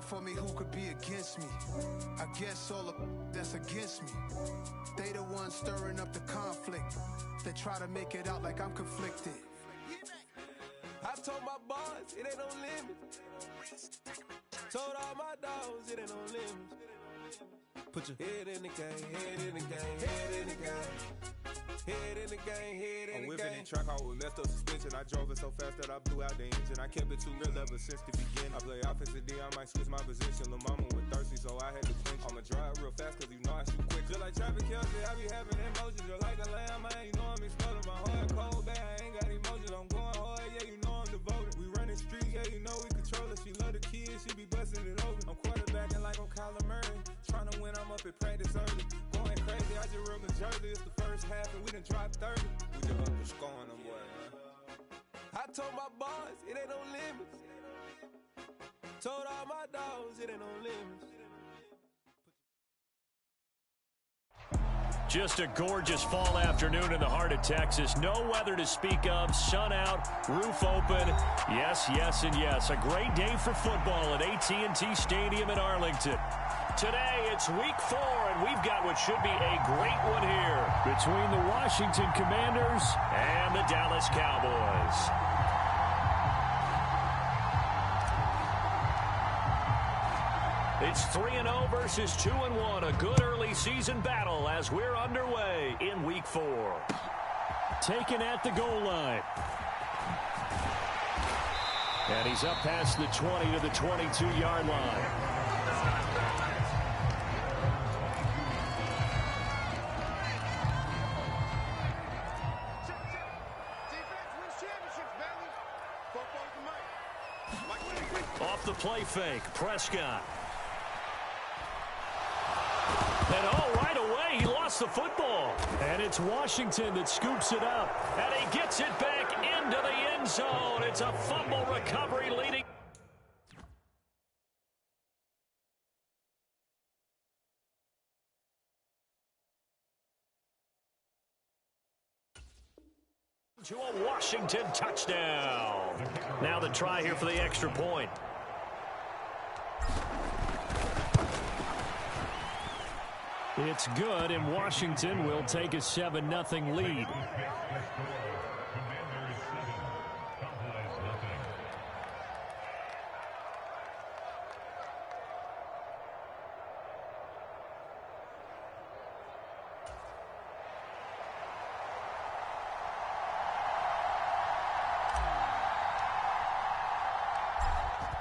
for me, who could be against me? I guess all the that's against me. They the ones stirring up the conflict. They try to make it out like I'm conflicted. I told my boys, it ain't no limit. Told all my dogs, it ain't no limit. Put your head in the game, head in the game, head in the game. Head in the game, head in the game. I'm whipping in track out with messed up suspension. I drove it so fast that I blew out the engine. I kept it too real ever since the beginning. I play offensive D, I might switch my position. Lil' mama was thirsty, so I had to quench. I'ma drive real fast, cause you know I shoot quick. Just like traffic counts, I be having emotions. Just like a lamb, I ain't know I'm exploding. My heart cold, bad, I ain't got emotions. I'm going hard, yeah, you know I'm devoted. We running streets, yeah, you know we control it. She love the kids, she be busting it over. I'm quarterbacking like I'm Kyler Murray. Trying to win, I'm up at practice early. Going crazy, I just real Jersey. It's the first half and we done dropped 30. We just up the scoring them, boy, man. I told my boys, it ain't no limits. Told all my dogs, it ain't no limits. Just a gorgeous fall afternoon in the heart of Texas. No weather to speak of. Sun out, roof open. Yes, yes, and yes. A great day for football at AT&T Stadium in Arlington. Today, it's week 4, and we've got what should be a great one here between the Washington Commanders and the Dallas Cowboys. It's 3-0 versus 2-1. A good early season battle as we're underway in week 4. Taken at the goal line. And he's up past the 20 to the 22-yard line. Off the play fake, Prescott. And right away, he lost the football. And it's Washington that scoops it up. And he gets it back into the end zone. It's a fumble recovery leading to a Washington touchdown. Now the try here for the extra point. It's good, and Washington will take a 7-0 lead.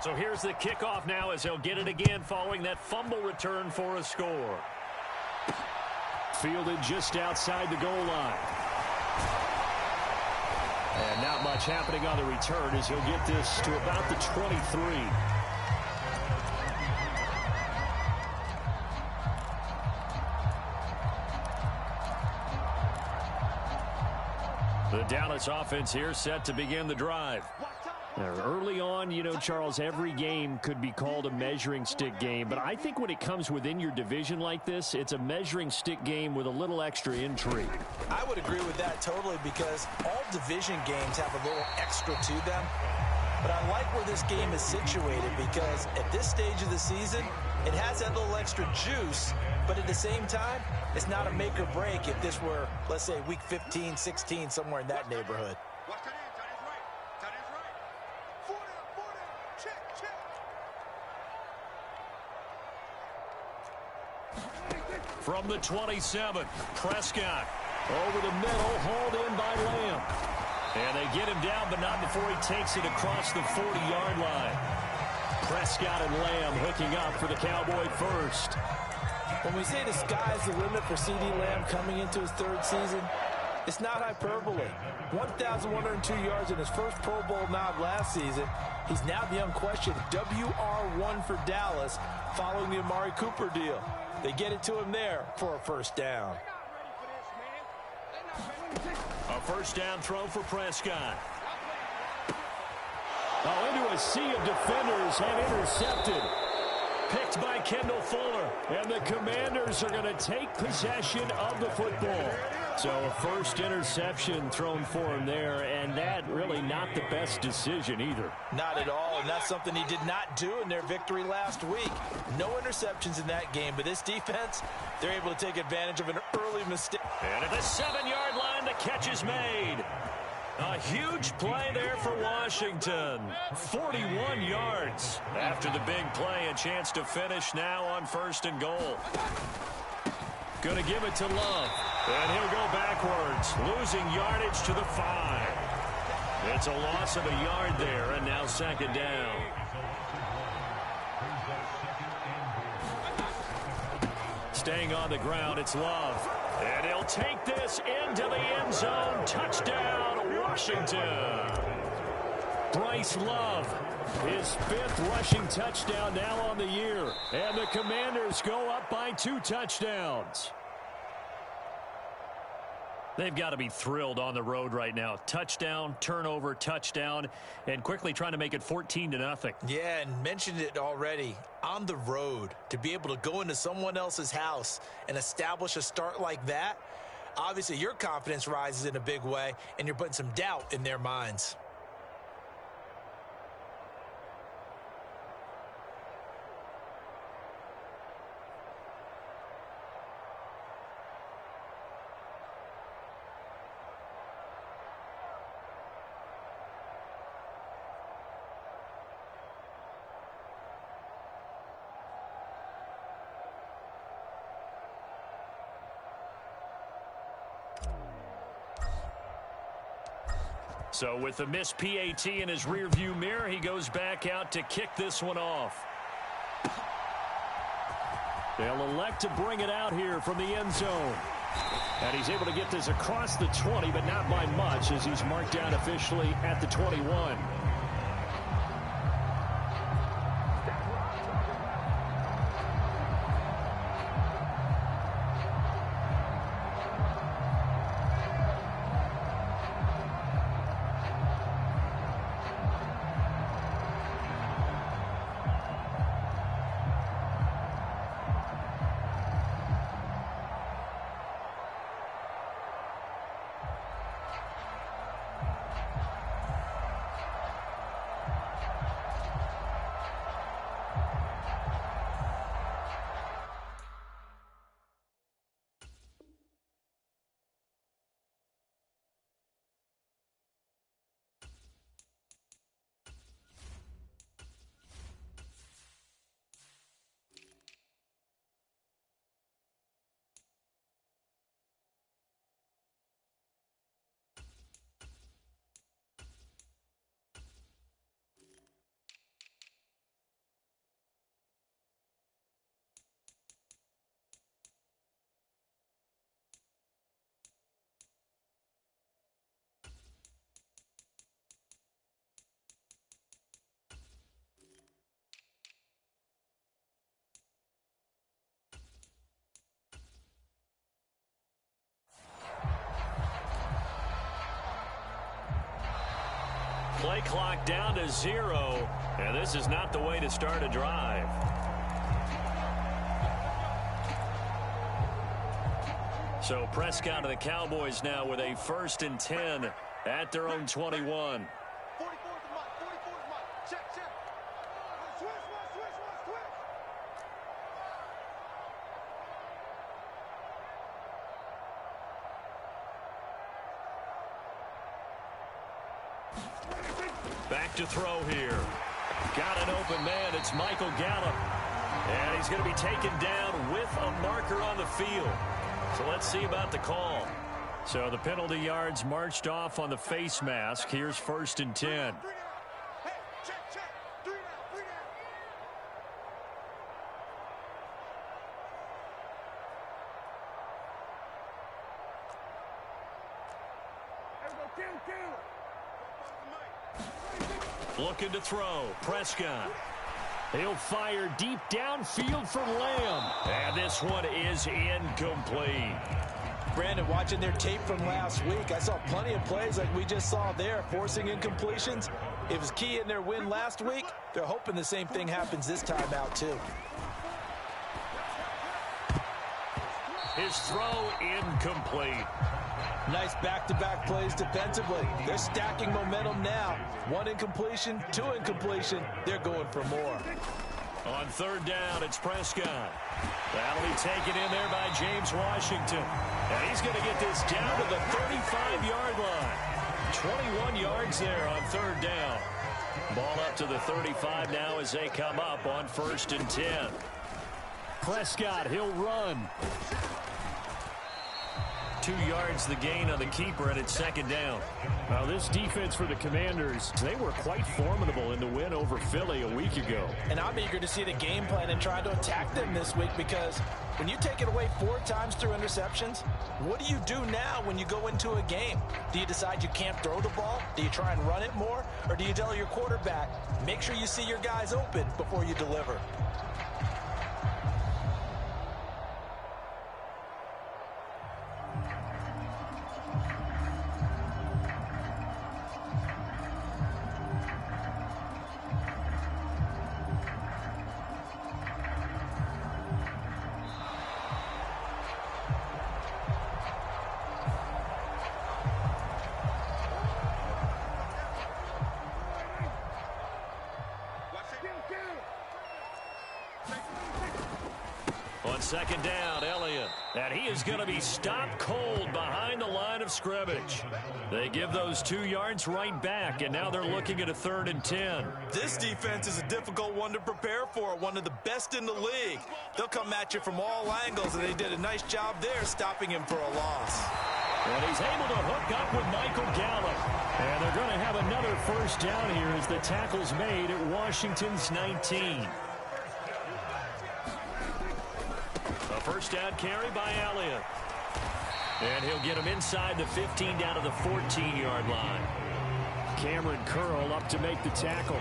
So here's the kickoff now as he'll get it again following that fumble return for a score. Fielded just outside the goal line. And not much happening on the return as he'll get this to about the 23. The Dallas offense here set to begin the drive. Early on, you know, Charles, every game could be called a measuring stick game, but I think when it comes within your division like this, it's a measuring stick game with a little extra intrigue. I would agree with that totally because all division games have a little extra to them. But I like where this game is situated because at this stage of the season, it has that little extra juice, but at the same time, it's not a make or break if this were, let's say, week 15, 16, somewhere in that neighborhood. From the 27, Prescott over the middle, hauled in by Lamb. And they get him down, but not before he takes it across the 40-yard line. Prescott and Lamb hooking up for the Cowboy first. When we say the sky's the limit for C.D. Lamb coming into his 3rd season, it's not hyperbole. 1,102 yards in his first Pro Bowl nod last season. He's now the unquestioned WR1 for Dallas following the Amari Cooper deal. They get it to him there for a first down. A first down throw for Prescott. Oh, into a sea of defenders and intercepted. Picked by Kendall Fuller. And the Commanders are going to take possession of the football. So a first interception thrown for him there, and that really not the best decision either. Not at all, and that's something he did not do in their victory last week. No interceptions in that game, but this defense, they're able to take advantage of an early mistake. And at the 7-yard line, the catch is made. A huge play there for Washington. 41 yards. After the big play, a chance to finish now on 1st and goal. Going to give it to Love. And he'll go backwards, losing yardage to the 5. It's a loss of a yard there, and now 2nd down. Staying on the ground, it's Love. And he'll take this into the end zone. Touchdown, Washington. Bryce Love, his 5th rushing touchdown now on the year. And the Commanders go up by 2 touchdowns. They've got to be thrilled on the road right now. Touchdown, turnover, touchdown, and quickly trying to make it 14-0. Yeah, and mentioned it already. On the road, to be able to go into someone else's house and establish a start like that, obviously your confidence rises in a big way, and you're putting some doubt in their minds. So with the missed PAT in his rearview mirror, he goes back out to kick this one off. They'll elect to bring it out here from the end zone. And he's able to get this across the 20, but not by much, as he's marked down officially at the 21. Play clock down to 0, and this is not the way to start a drive. So Prescott and the Cowboys now with a 1st and 10 at their own 21. Back to throw here. Got an open man. It's Michael Gallup. And he's going to be taken down with a marker on the field. So let's see about the call. So the penalty yards marched off on the face mask. Here's 1st and 10. Looking to throw. Prescott. He'll fire deep downfield for Lamb. And this one is incomplete. Brandon, watching their tape from last week, I saw plenty of plays like we just saw there, forcing incompletions. It was key in their win last week. They're hoping the same thing happens this time out, too. His throw incomplete. Nice back-to-back plays defensively. They're stacking momentum now. 1 incompletion, 2 incompletion. They're going for more. On third down, it's Prescott. That'll be taken in there by James Washington. And he's going to get this down to the 35-yard line. 21 yards there on third down. Ball up to the 35 now as they come up on 1st and 10. Prescott, he'll run. 2 yards the gain on the keeper, and it's 2nd down. Now, this defense for the Commanders, they were quite formidable in the win over Philly a week ago. And I'm eager to see the game plan and try to attack them this week, because when you take it away 4 times through interceptions, what do you do now when you go into a game? Do you decide you can't throw the ball? Do you try and run it more? Or do you tell your quarterback, make sure you see your guys open before you deliver? On 2nd down, Elliott. And he is going to be stopped cold behind the line of scrimmage. They give those 2 yards right back, and now they're looking at a 3rd and 10. This defense is a difficult one to prepare for, one of the best in the league. They'll come at you from all angles, and they did a nice job there stopping him for a loss. And he's able to hook up with Michael Gallup. And they're going to have another 1st down here as the tackle's made at Washington's 19. A 1st down carry by Elliott. And he'll get him inside the 15 down to the 14-yard line. Cameron Curl up to make the tackle.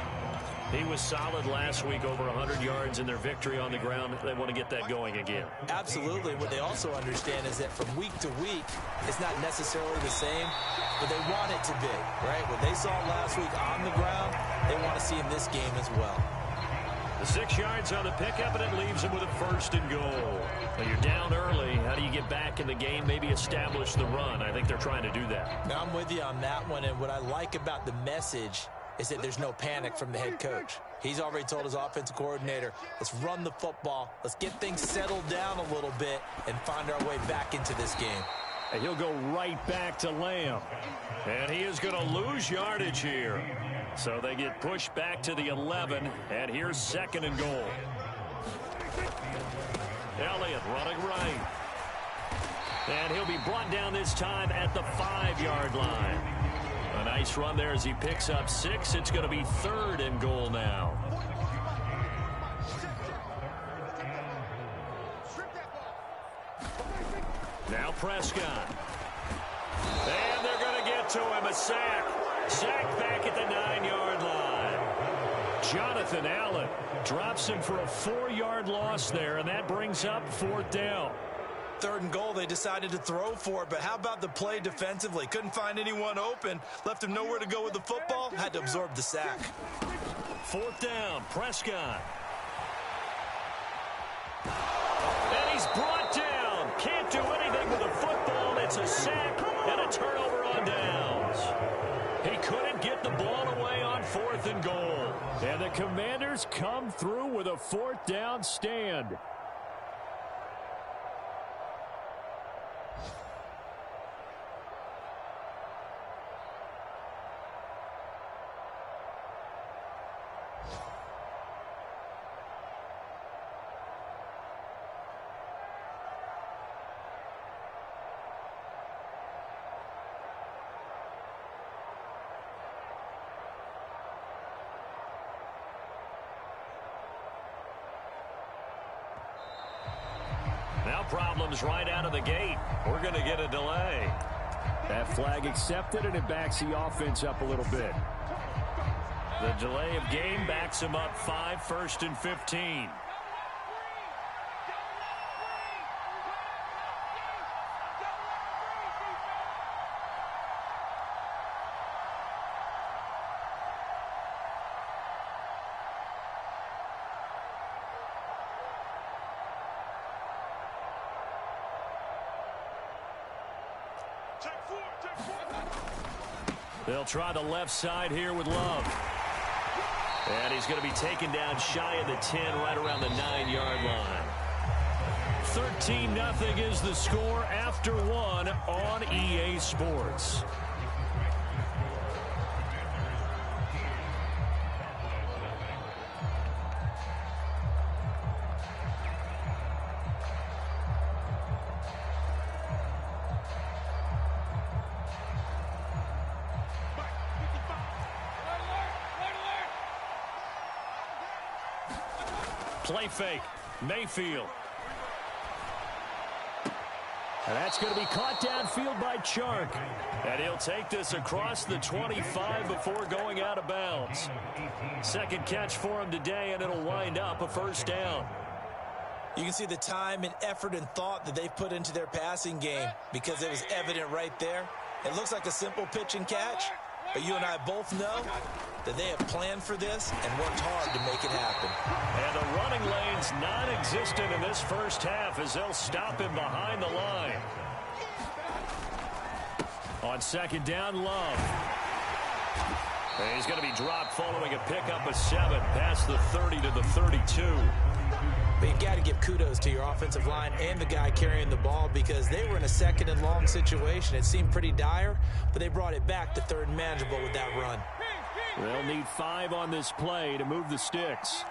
He was solid last week, over 100 yards in their victory on the ground. They want to get that going again. Absolutely. What they also understand is that from week to week, it's not necessarily the same, but they want it to be, right? What they saw last week on the ground, they want to see in this game as well. The 6 yards on the pickup, and it leaves him with a 1st and goal. Well, you're down early. How do you get back in the game, maybe establish the run? I think they're trying to do that. Now, I'm with you on that one, and what I like about the message is that there's no panic from the head coach. He's already told his offensive coordinator, let's run the football, let's get things settled down a little bit and find our way back into this game. And he'll go right back to Lamb. And he is going to lose yardage here. So they get pushed back to the 11, and here's 2nd and goal. Elliott running right. And he'll be brought down this time at the 5-yard line. A nice run there as he picks up 6. It's going to be 3rd and goal now. Now Prescott. And they're going to get to him. A sack. Sack back at the 9-yard line. Jonathan Allen drops him for a 4-yard loss there, and that brings up 4th down. 3rd and goal, they decided to throw for it, but how about the play defensively? Couldn't find anyone open, left him nowhere to go with the football, had to absorb the sack. 4th down, Prescott. And he's brought down. Can't do anything with the football. It's a sack and a turnover on downs. He couldn't get the ball away on 4th and goal. And the Commanders come through with a 4th down stand. Now problems right out of the gate. We're going to get a delay. That flag accepted, and it backs the offense up a little bit. The delay of game backs him up 5, 1st and 15. They'll try the left side here with Love. And he's going to be taken down shy of the 10, right around the 9-yard line. 13-0 is the score after one on EA Sports. Play fake. Mayfield. And that's going to be caught downfield by Chark. And he'll take this across the 25 before going out of bounds. Second catch for him today, and it'll wind up a first down. You can see the time and effort and thought that they've put into their passing game because it was evident right there. It looks like a simple pitch and catch, but you and I both know that they have planned for this and worked hard to make it happen. And the running lane's non-existent in this first half as they'll stop him behind the line. On second down, Love. And he's going to be dropped following a pickup of 7 past the 30 to the 32. But you've got to give kudos to your offensive line and the guy carrying the ball because they were in a second and long situation. It seemed pretty dire, but they brought it back to third and manageable with that run. They'll need 5 on this play to move the sticks.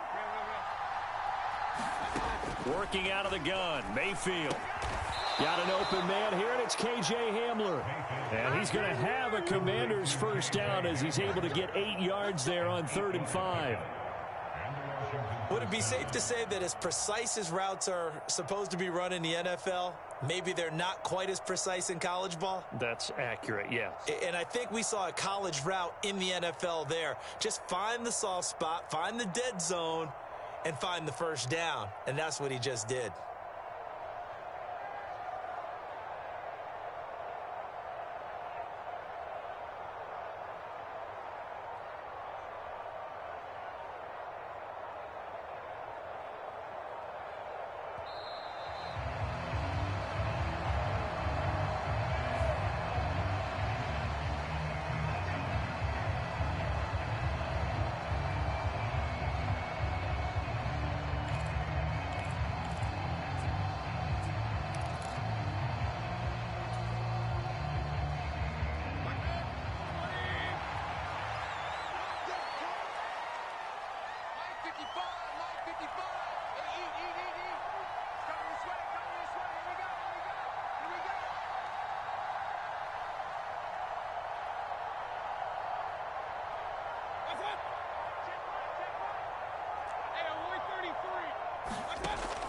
Working out of the gun, Mayfield. Got an open man here, and it's K.J. Hamler. And he's going to have a Commander's first down as he's able to get 8 yards there on 3rd and 5. Would it be safe to say that as precise as routes are supposed to be run in the NFL, maybe they're not quite as precise in college ball? That's accurate, yeah. And I think we saw a college route in the NFL there. Just find the soft spot, find the dead zone, and find the first down. And that's what he just did.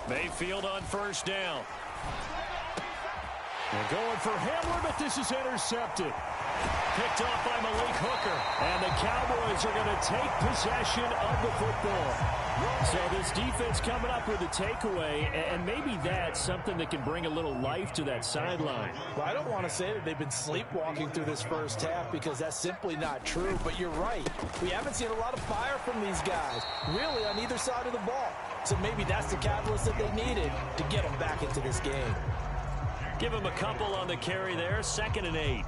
Mayfield on first down. They're going for Hamler, but this is intercepted. Picked off by Malik Hooker. And the Cowboys are going to take possession of the football. So this defense coming up with a takeaway, and maybe that's something that can bring a little life to that sideline. Well, I don't want to say that they've been sleepwalking through this first half because that's simply not true, but you're right. We haven't seen a lot of fire from these guys, really on either side of the ball. So maybe that's the catalyst that they needed to get them back into this game. Give him a couple on the carry there, 2nd and 8.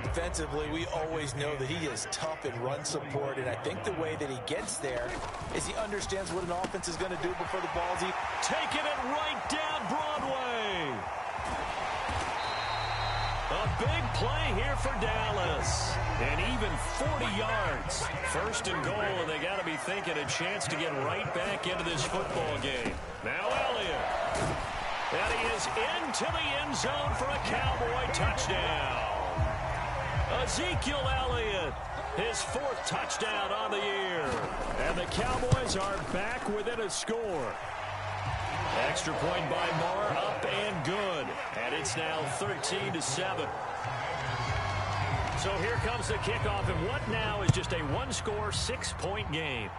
Defensively, we always know that he is tough in run support, and I think the way that he gets there is he understands what an offense is going to do before the ball's even. Taking it right down Broadway. A big play here for Dallas. And even 40 yards. 1st and goal, and they got to be thinking a chance to get right back into this football game. Now Elliott. And he is into the end zone for a Cowboy touchdown. Ezekiel Elliott, his 4th touchdown on the year. And the Cowboys are back within a score. Extra point by Marr, up and good. And it's now 13-7. So here comes the kickoff, and what now is just a 1-score, 6-point game.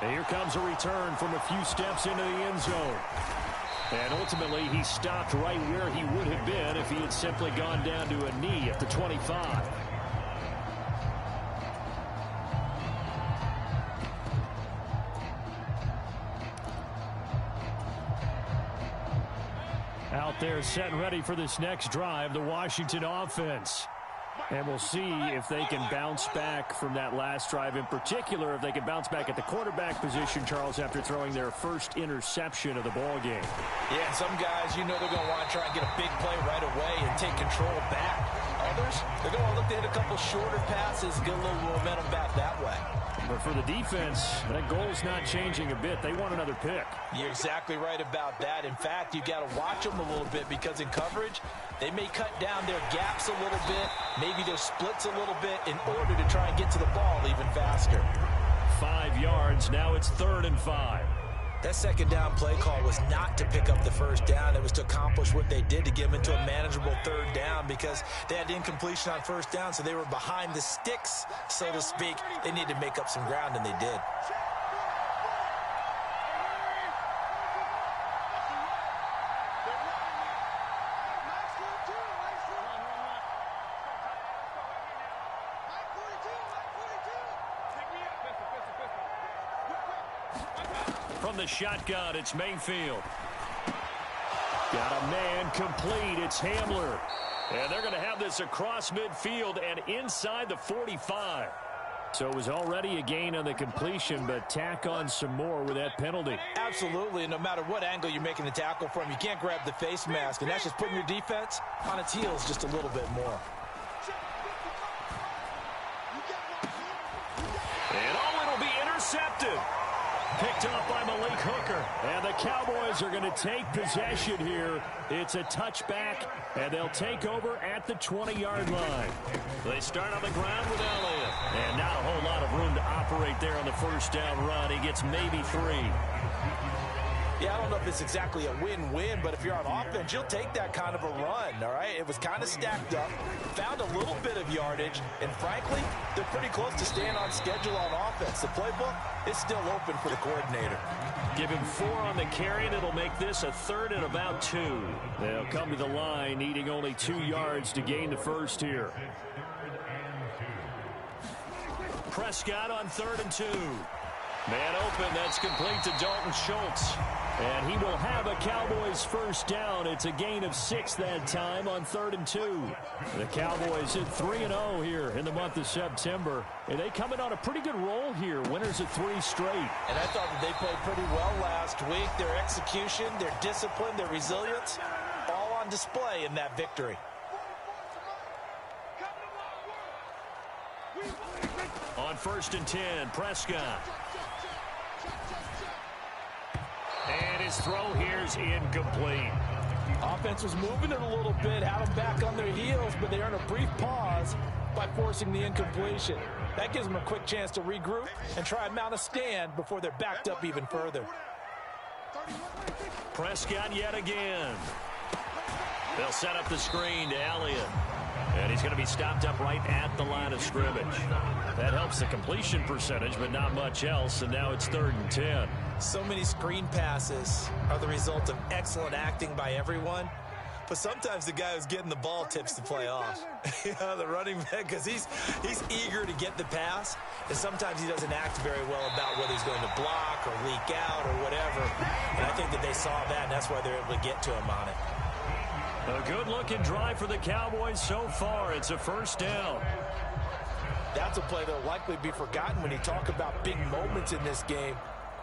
And here comes a return from a few steps into the end zone. And ultimately, he stopped right where he would have been if he had simply gone down to a knee at the 25. out there set and ready for this next drive, the Washington offense. And we'll see if they can bounce back from that last drive, in particular, if they can bounce back at the quarterback position, Charles, after throwing their first interception of the ball game. Yeah, some guys, they're going to want to try and get a big play right away and take control back. Others, they're going to look to hit a couple shorter passes, get a little momentum back that way. But for the defense, that goal's not changing a bit. They want another pick. You're exactly right about that. In fact, you've got to watch them a little bit because in coverage, they may cut down their gaps a little bit, maybe their splits a little bit in order to try and get to the ball even faster. 5 yards. Now it's 3rd and 5. That second down play call was not to pick up the first down. It was to accomplish what they did to get them into a manageable 3rd down because they had incompletion on first down, so they were behind the sticks, so to speak. They needed to make up some ground, and they did. From the shotgun, it's Mayfield. Got a man complete. It's Hamler. And they're going to have this across midfield and inside the 45. So it was already a gain on the completion, but tack on some more with that penalty. Absolutely, and no matter what angle you're making the tackle from, you can't grab the face mask, and that's just putting your defense on its heels just a little bit more. And it'll be intercepted. Picked up by Malik Hooker. And the Cowboys are going to take possession here. It's a touchback, and they'll take over at the 20-yard line. They start on the ground with Elliott. And not a whole lot of room to operate there on the first down run. He gets maybe 3. Yeah, I don't know if it's exactly a win-win, but if you're on offense, you'll take that kind of a run, all right? It was kind of stacked up, found a little bit of yardage, and frankly, they're pretty close to staying on schedule on offense. The playbook is still open for the coordinator. Give him 4 on the carry, and it'll make this a 3rd and about 2. They'll come to the line, needing only 2 yards to gain the first here. Prescott on 3rd and 2. Man open, that's complete to Dalton Schultz. And he will have a Cowboys first down. It's a gain of 6 that time on 3rd and 2. The Cowboys hit 3-0 here in the month of September. And they come in on a pretty good roll here. Winners of 3 straight. And I thought that they played pretty well last week. Their execution, their discipline, their resilience, all on display in that victory. On 1st and 10, Prescott. And his throw here's incomplete. Offense was moving it a little bit, had them back on their heels, but they earned a brief pause by forcing the incompletion. That gives them a quick chance to regroup and try and mount a stand before they're backed up even further. Prescott yet again. They'll set up the screen to Elliott. And he's going to be stopped up right at the line of scrimmage. That helps the completion percentage, but not much else. And now it's 3rd and 10. So many screen passes are the result of excellent acting by everyone. But sometimes the guy who's getting the ball tips the play off. The running back, because he's eager to get the pass. And sometimes he doesn't act very well about whether he's going to block or leak out or whatever. And I think that they saw that, and that's why they're able to get to him on it. A good-looking drive for the Cowboys so far. It's a first down. That's a play that will likely be forgotten when you talk about big moments in this game.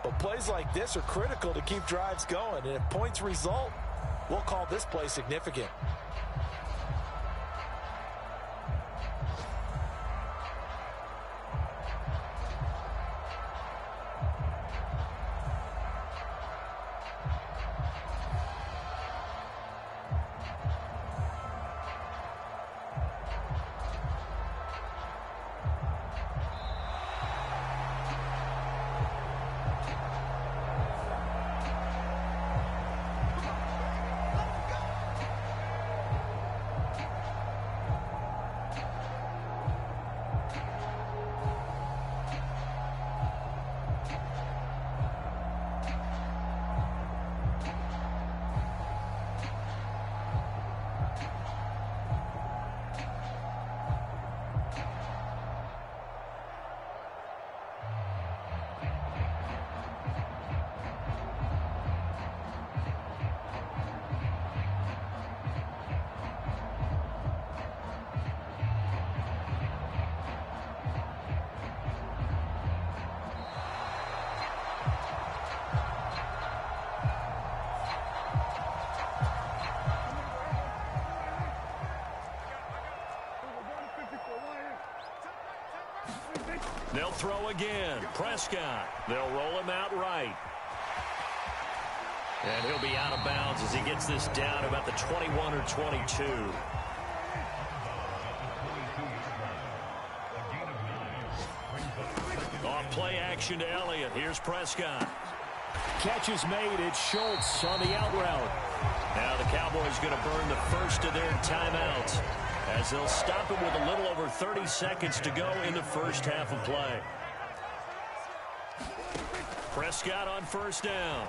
But plays like this are critical to keep drives going. And if points result, we'll call this play significant. They'll throw again. Prescott. They'll roll him out right. And he'll be out of bounds as he gets this down about the 21 or 22. Off play action to Elliott. Here's Prescott. Catch is made. It's Schultz on the out route. Now the Cowboys going to burn the first of their timeouts as they'll stop it with a little over 30 seconds to go in the first half of play. Prescott on first down.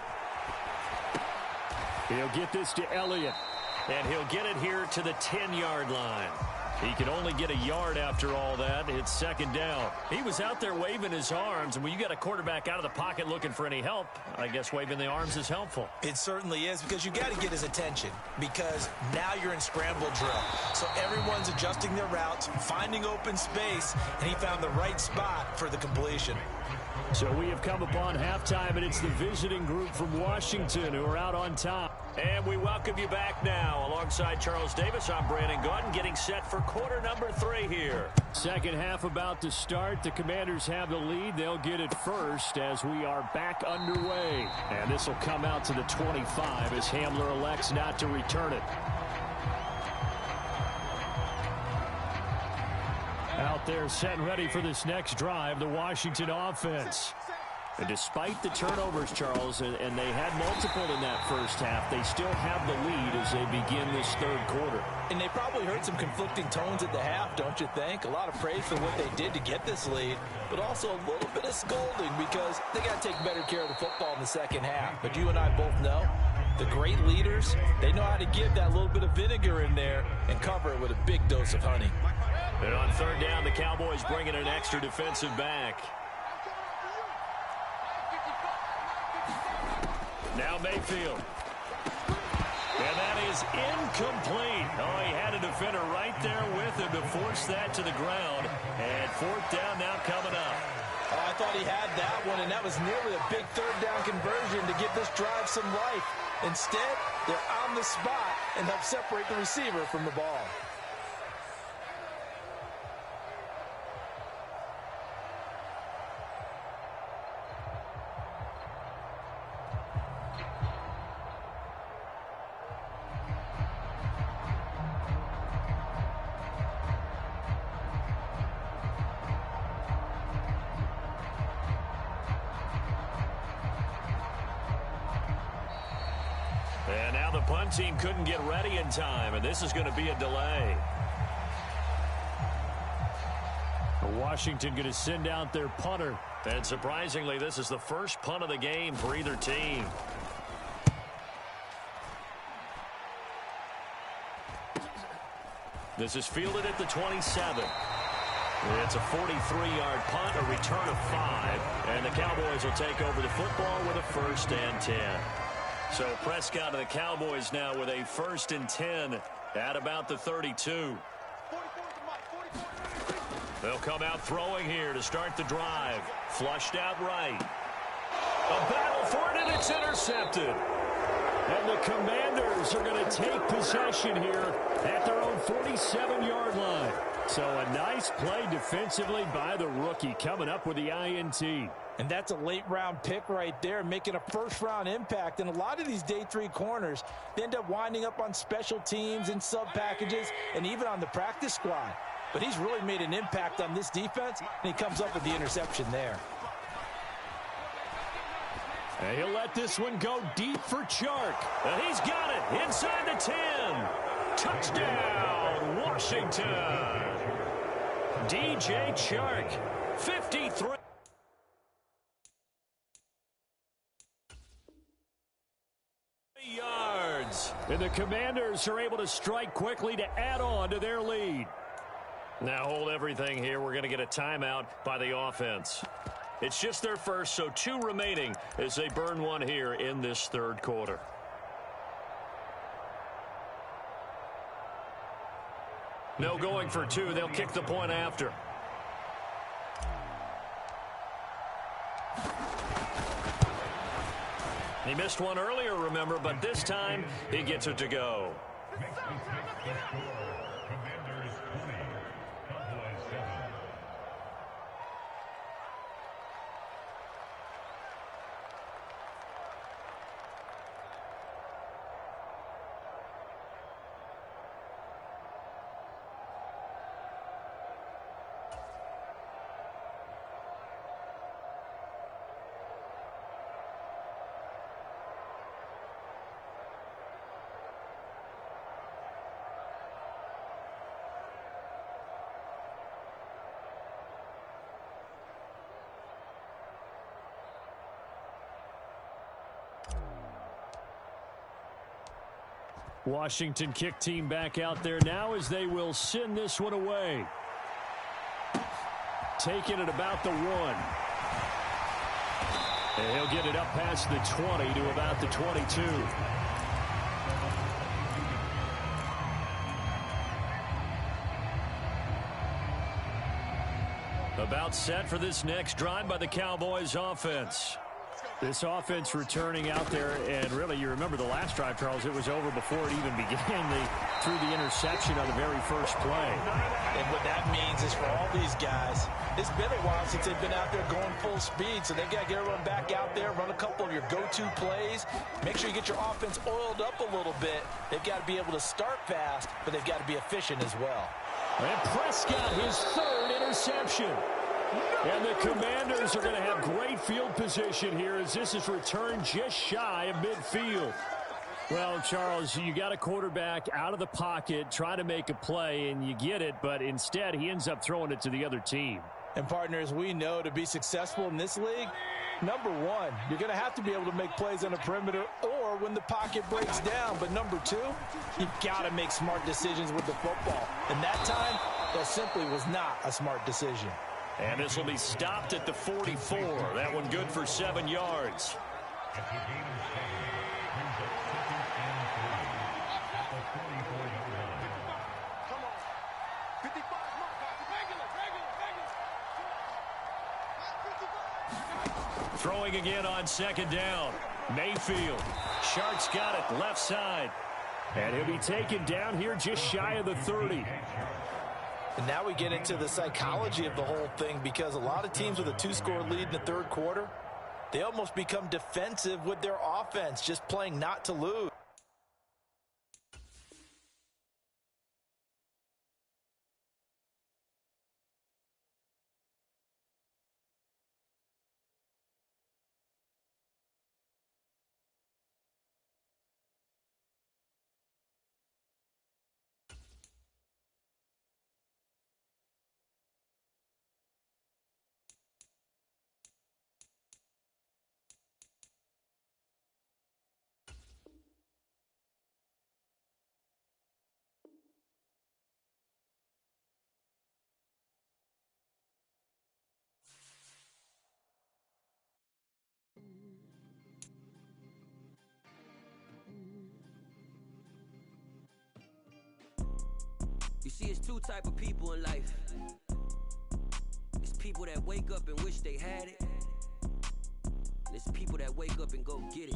He'll get this to Elliott. And he'll get it here to the 10-yard line. He can only get a yard after all that. It's second down. He was out there waving his arms, and when you got a quarterback out of the pocket looking for any help, I guess waving the arms is helpful. It certainly is, because you got to get his attention, because now you're in scramble drill. So everyone's adjusting their routes, finding open space, and he found the right spot for the completion. So we have come upon halftime, and it's the visiting group from Washington who are out on top. And we welcome you back now. Alongside Charles Davis, I'm Brandon Gaudin, getting set for quarter number 3 here. Second half about to start. The Commanders have the lead. They'll get it first as we are back underway. And this will come out to the 25 as Hamler elects not to return it. Out there set and ready for this next drive, the Washington offense. And despite the turnovers, Charles, and they had multiple in that first half, they still have the lead as they begin this third quarter. And they probably heard some conflicting tones at the half, don't you think? A lot of praise for what they did to get this lead, but also a little bit of scolding because they got to take better care of the football in the second half. But you and I both know the great leaders, they know how to give that little bit of vinegar in there and cover it with a big dose of honey. And on third down, the Cowboys bring in an extra defensive back. Now Mayfield. And that is incomplete. Oh, he had a defender right there with him to force that to the ground. And fourth down now coming up. Oh, I thought he had that one, and that was nearly a big third down conversion to give this drive some life. Instead, they're on the spot and help separate the receiver from the ball. And now the punt team couldn't get ready in time, and this is going to be a delay. Washington going to send out their punter. And surprisingly, this is the first punt of the game for either team. This is fielded at the 27. It's a 43-yard punt, a return of 5, and the Cowboys will take over the football with a 1st and 10. So Prescott of the Cowboys now with a 1st and 10 at about the 32. They'll come out throwing here to start the drive. Flushed out right. A battle for it, and it's intercepted. And the Commanders are going to take possession here at their own 47-yard line. So a nice play defensively by the rookie coming up with the INT. And that's a late-round pick right there, making a first-round impact. And a lot of these day 3 corners, they end up winding up on special teams and sub-packages and even on the practice squad. But he's really made an impact on this defense, and he comes up with the interception there. And he'll let this one go deep for Chark. And he's got it inside the 10. Touchdown, Washington. DJ Chark, 53. Yards. And the Commanders are able to strike quickly to add on to their lead. Now hold everything here. We're going to get a timeout by the offense. It's just their first, so 2 remaining as they burn one here in this third quarter. No going for 2. They'll kick the point after. He missed one earlier, remember, but this time he gets it to go. Washington kick team back out there now as they will send this one away. Taking it about the 1. And he'll get it up past the 20 to about the 22. About set for this next drive by the Cowboys offense. This offense returning out there, and really, you remember the last drive, Charles, it was over before it even began. They threw the interception on the very first play. And what that means is for all these guys, it's been a while since they've been out there going full speed, so they've got to get everyone back out there, run a couple of your go-to plays, make sure you get your offense oiled up a little bit. They've got to be able to start fast, but they've got to be efficient as well. And Prescott, his 3rd interception. And the Commanders are going to have great field position here as this is returned just shy of midfield. Well, Charles, you got a quarterback out of the pocket, trying to make a play, and you get it, but instead he ends up throwing it to the other team. And partners, we know to be successful in this league, number one, you're going to have to be able to make plays on the perimeter or when the pocket breaks down. But number two, you've got to make smart decisions with the football. And that time, that simply was not a smart decision. And this will be stopped at the 44. That one good for 7 yards. Throwing again on 2nd down. Mayfield. Shark's got it left side. And he'll be taken down here just shy of the 30. And now we get into the psychology of the whole thing, because a lot of teams with a 2-score lead in the 3rd quarter, they almost become defensive with their offense, just playing not to lose. You see, it's 2 type of people in life. It's people that wake up and wish they had it. And it's people that wake up and go get it.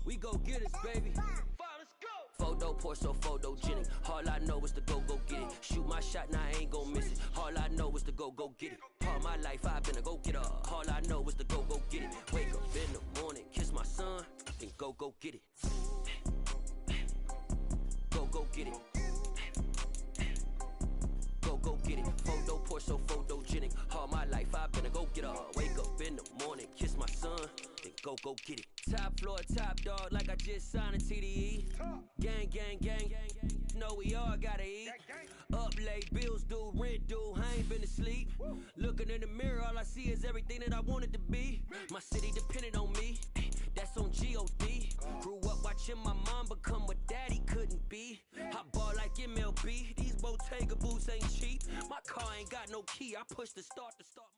We go get it, baby. Let's go. Photo poor, so photogenic. All I know is to go get it. Shoot my shot, now I ain't gon' miss it. All I know is to go get it. All my life I've been a go-getter. All I know is to go get it. Wake up in the morning, kiss my son, then go get it. Go get it. Go get it. Photo poor, so photogenic. All my life I've been a go-getter. Wake up in the morning, kiss my son, then go get it. Top floor, top dog, like I just signed a TDE. Gang, gang, gang. Know we all gotta eat. Up late, bills due, rent due, I ain't been asleep. Looking in the mirror, all I see is everything that I wanted to be. My city depended on me, that's on G.O.D. Grew up watching my mom become what daddy couldn't be. I ball like MLB, these Bottega boots ain't cheap. My car ain't got no key, I push the start to start.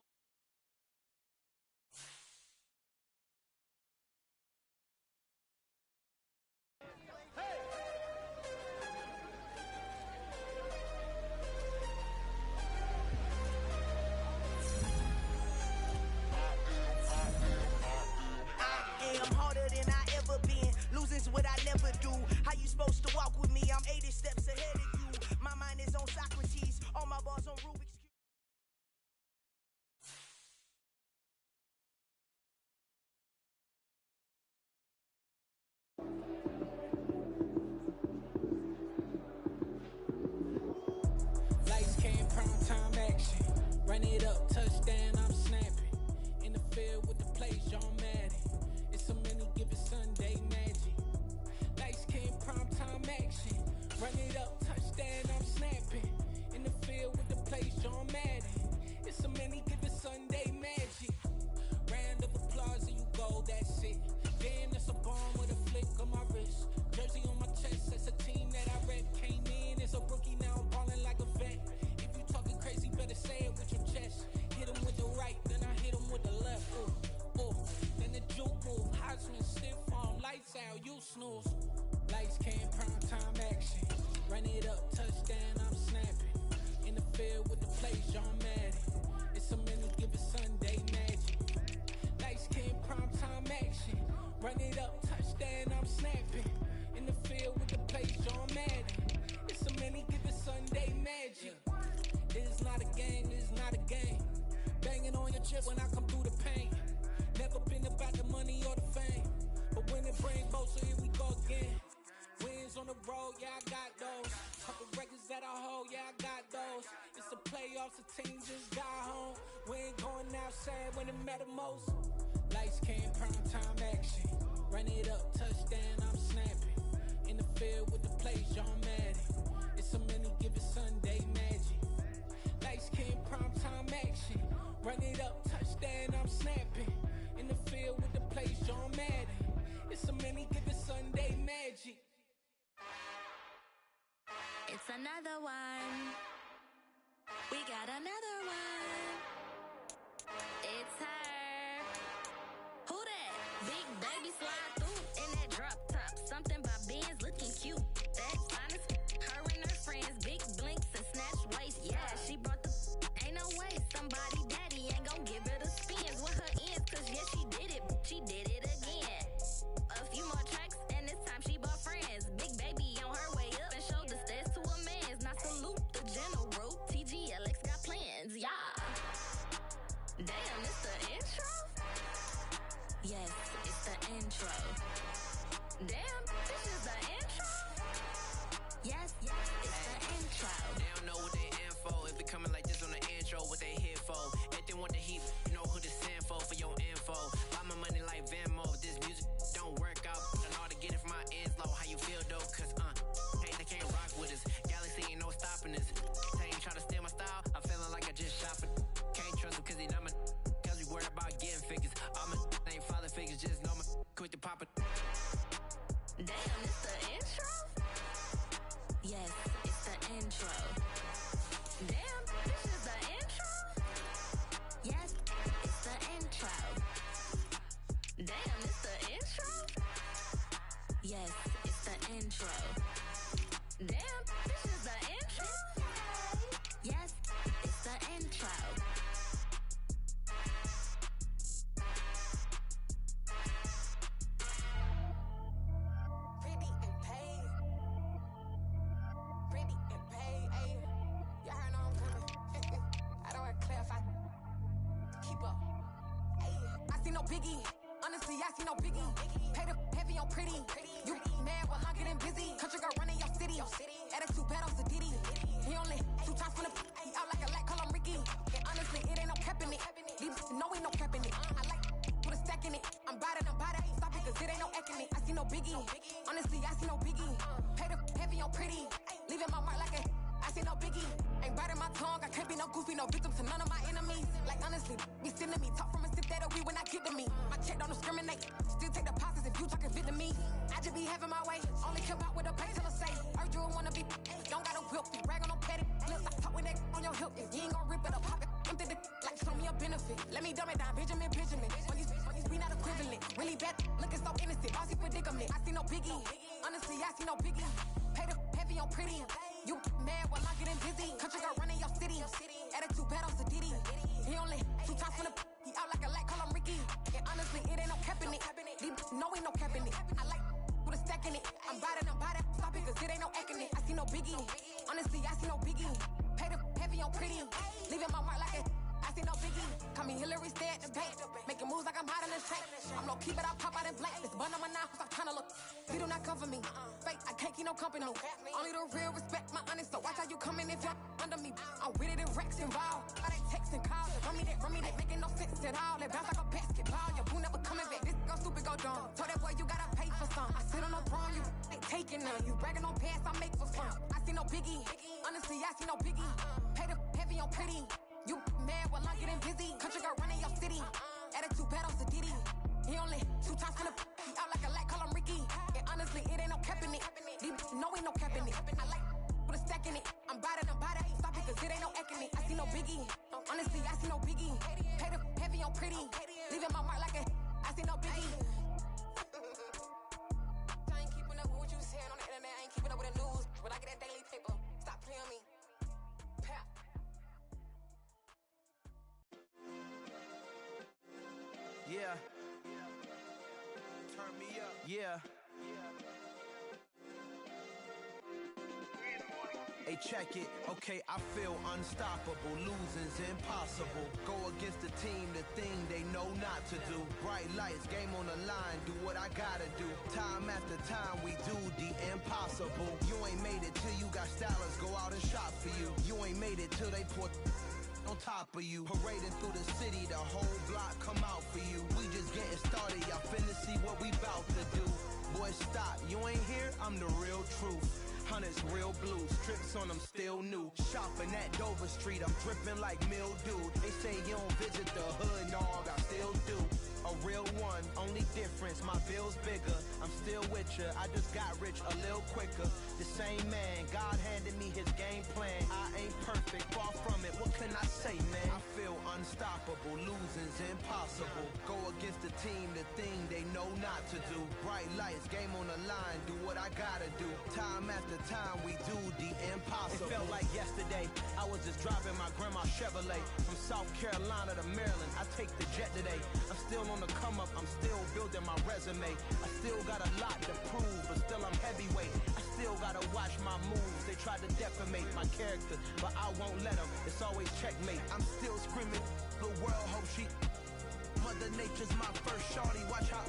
What I never do. How you supposed to walk with me? I'm 80 steps ahead of you. My mind is on Socrates. All my balls on Rubik's Cube. Lights came, prime time action. Run it up, touchdown, I'm snapping. In the field with the plays, John Madden. It's so many, give it Sunday magic. Lights came, prime time action. Run it up, touchdown, I'm snapping. In the field with the plays, John Madden. It's so many, give it Sunday magic. Round of applause and you go, that's it. Damn, that's a bomb with a flick on my wrist. Jersey on my chest, that's a Run it up, touchdown, I'm snapping. In the field with the play, John Madden. It's a many given Sunday magic. It's not a game, it's not a game. Banging on your chip when I come through the paint. Never been about the money or the fame. But when it brings both, so here we go again. Wins on the road, yeah, I got those. Couple records that I hold, yeah, I got those. It's the playoffs, the team just got home. We ain't going outside when it matter most. Lights came, prime time action. Run it up, touchdown, I'm snapping. In the field with the play, John Madden. It's a many given Sunday magic. Lights came, prime time action. Run it up, touchdown, I'm snapping. In the field with the play, John Madden. It's a many given Sunday magic. It's another one. We got another one. It's her. Who that? Big baby slide through in that drop top. Something by Benz looking cute. That's honest. Her and her friends, big blinks and snatch waist. Yeah, she brought the. Ain't no way somebody daddy ain't gon' give her the spins with her ends. Cause yeah, she did it. She did it again. A few more tracks and this time she bought friends. Big baby on her way up and showed the stairs to a man's. Now salute the general. TGLX got plans, yeah. Damn, it's the intro? Yes, it's the intro. Damn, this is the intro? Yes, it's the intro. They don't know what they info. If it coming like this on the intro, what they here for? If they want the heat, you know who to send for your info. Buy my money like Venmo. If this music don't work out, I know how to get it from my ends low. How you feel though? Cause hey, they can't rock with us. Galaxy ain't no stopping this. They ain't try to steal my style. I'm feeling like I just shopping. Can't trust him cause he not my. Cause we worried about getting figures. All my ain't father figures, just know my quick to pop it. Damn, it's the intro? Yes, it's the intro. Damn, this is the intro? Yes, it's the intro. Damn, it's the intro? Yes, it's the intro. Damn, this is the intro? Yes, it's the intro. Pretty and paid. Pretty and paid, ayy. Y'all heard no I'm coming. I don't want to clarify. Keep up. Ayy. I see no biggie. Honestly, I see no biggie. Pay the heavy on pretty. You mad while I'm getting busy. Country girl running your city. Attitude bad on Diddy. He only 2 times from the he out like a lack, call him Ricky. And honestly, it ain't no cap in it. These know ain't no cap in it. I like put a stack in it. I'm bout it. Stop it, cause it ain't no eck in it. I see no biggie. Honestly, I see no biggie. Pay the heavy on pretty. Leaving my mark like a I see no biggie. Ain't biting my tongue. I can't be no goofy, no victim to none of my enemies. Like honestly, be sending me talk from a sip that we when I get to me. My check don't discriminate. Still take deposits if you talking Vietnamese. I just be having my way. Only care about what the pay tell her say. Heard you wanna be. Don't got a whip. Brag on no petty. Lips I talk with that on your hip. If you ain't gon' rip it up, pop it. Empty the like show me a benefit. Let me dumb it down, Benjamin. When these we not equivalent. Really bad, looking so innocent. Bossy predicament. I see no biggie. Honestly, I see no biggie. Pay the heavy on pretty. You mad while I'm getting busy. Country girl running your city. Attitude bad on Diddy. He only 2 times from the he out like a lack, call him Ricky. And honestly, it ain't no cap in it. These know ain't no cap in it. I like put a stack in it. I'm bout it. Stop it, cause it ain't no eck in it. I see no biggie. Honestly, I see no biggie. Pay the heavy on pretty. Leaving my mark like a I see no biggie. Call me Hillary, stay at the bank. Making moves like I'm hot in the shank. I'm low key, but I pop out in blank. This bun on my knife, stop trying to look. He do not cover me. Fake, I can't keep no company. Only the real respect my honest. So watch how you coming if you're under me. I'm with it and Rex involved. I they texting calls. Run me that. Making no sense at all. They bounce like a basketball. Your boo never coming back. This go stupid, go dumb. Told that boy you gotta pay for some. I sit on no throne, you ain't taking none. You bragging on pants, I make for fun. I see no biggie. Honestly, I see no biggie. Pay the heavy on pretty. You mad while I'm getting busy. Country girl running your city. Attitude bad on Diddy. He only 2 times from the he out like a lack, call him Ricky. And honestly, it ain't no cap in it. These know ain't no cap in it. I like put a stack in it. I'm bout it. Stop it, cause it ain't no eck in it. I see no biggie. Honestly, I see no biggie. Pay the heavy on pretty. Leaving my mark like a I see no biggie. I ain't keeping up with what you saying on the internet. I ain't keeping up with the news. But I get that daily paper. Stop playing me. Pap. Yeah. Turn me up. Yeah. Hey, check it. Okay, I feel unstoppable. Losing's impossible. Go against the team, the thing they know not to do. Bright lights, game on the line. Do what I gotta do. Time after time, we do the impossible. You ain't made it till you got stylists go out and shop for you. You ain't made it till they put on top of you. Parading through the city, the whole block come out for you. We just getting started, y'all finna see what we bout to do. Boy, stop, you ain't here, I'm the real truth. Hunters, real blue, strips on them still new. Shopping at Dover Street, I'm dripping like mildew. They say you don't visit the hood, dog, I still do. A real one, only difference, my bill's bigger. I'm still with ya, I just got rich a little quicker. The same man, God handed me his game plan. I ain't perfect, far from it, what can I say, man? I feel unstoppable, losing's impossible. Go against the team, the thing they know not to do. Bright lights, game on the line, do what I gotta do. Time after time, we do the impossible. It felt like yesterday, I was just driving my grandma's Chevrolet. From South Carolina to Maryland, I take the jet today. I'm still on the come up, I'm still building my resume. I still got a lot to prove, but still I'm heavyweight. I still gotta watch my moves. They try to defamate my character, but I won't let them. It's always checkmate. I'm still screaming, the world hope she. Mother Nature's my first shorty, watch how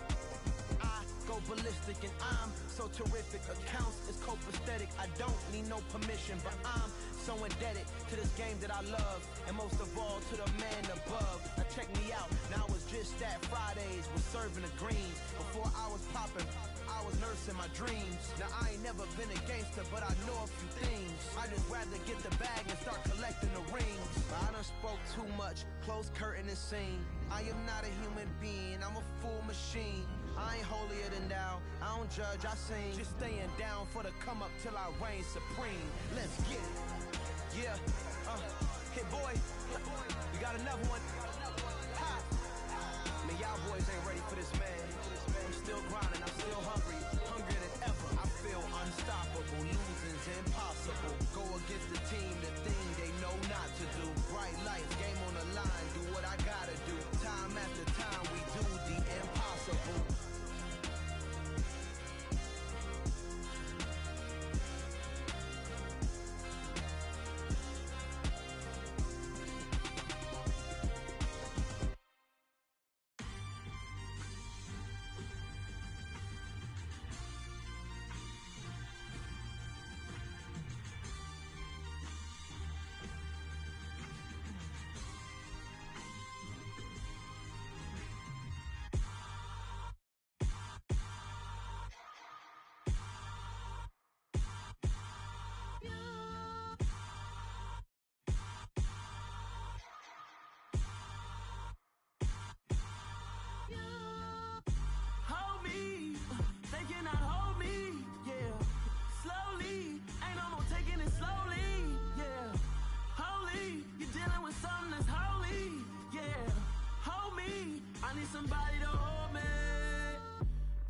I go ballistic and I'm so terrific. Accounts is copacetic, I don't need no permission, but I'm so indebted to this game that I love, and most of all to the man above. Now check me out, now it's just that Fridays was serving the greens. Before I was popping, I was nursing my dreams. Now I ain't never been a gangster, but I know a few things. I just rather get the bag and start collecting the rings. But I done spoke too much, close curtain and scene. I am not a human being, I'm a full machine. I ain't holier than thou, I don't judge, I sing. Just staying down for the come up till I reign supreme. Let's get it. Yeah, hey boy, we got another one. Ha! Man, y'all boys ain't ready for this, man. I'm still grinding, I'm still hungry, hungrier than ever. I feel unstoppable, losing's impossible. Go against the team, the thing they know not to do. Bright lights, game on the line, do what I gotta do. Time after time, we do the impossible.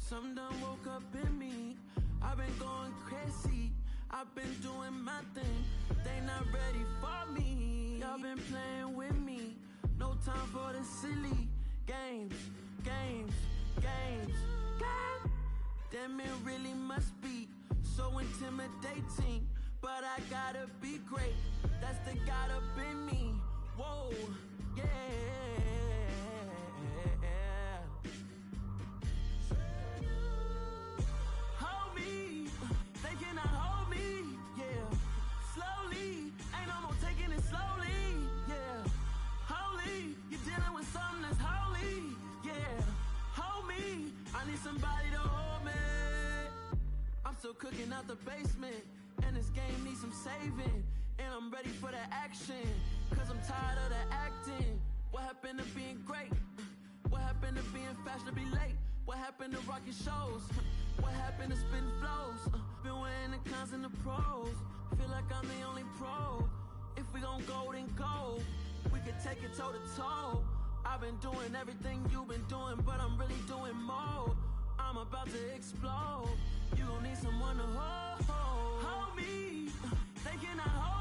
Something done woke up in me. I've been going crazy. I've been doing my thing. They not ready for me. Y'all been playing with me. No time for the silly games. Damn, it really must be so intimidating. But I gotta be great. That's the God up in me. Whoa, yeah. Somebody to hold me. I'm still cooking out the basement, and this game needs some saving. And I'm ready for the action, cause I'm tired of the acting. What happened to being great? What happened to being fashionably late? What happened to rocking shows? What happened to spitting flows? Been weighing the cons and the pros. Feel like I'm the only pro. If we gon' go, then go. We could take it toe to toe. I've been doing everything you've been doing, but I'm really doing more. I'm about to explode. You gon' need someone to hold me. They cannot hold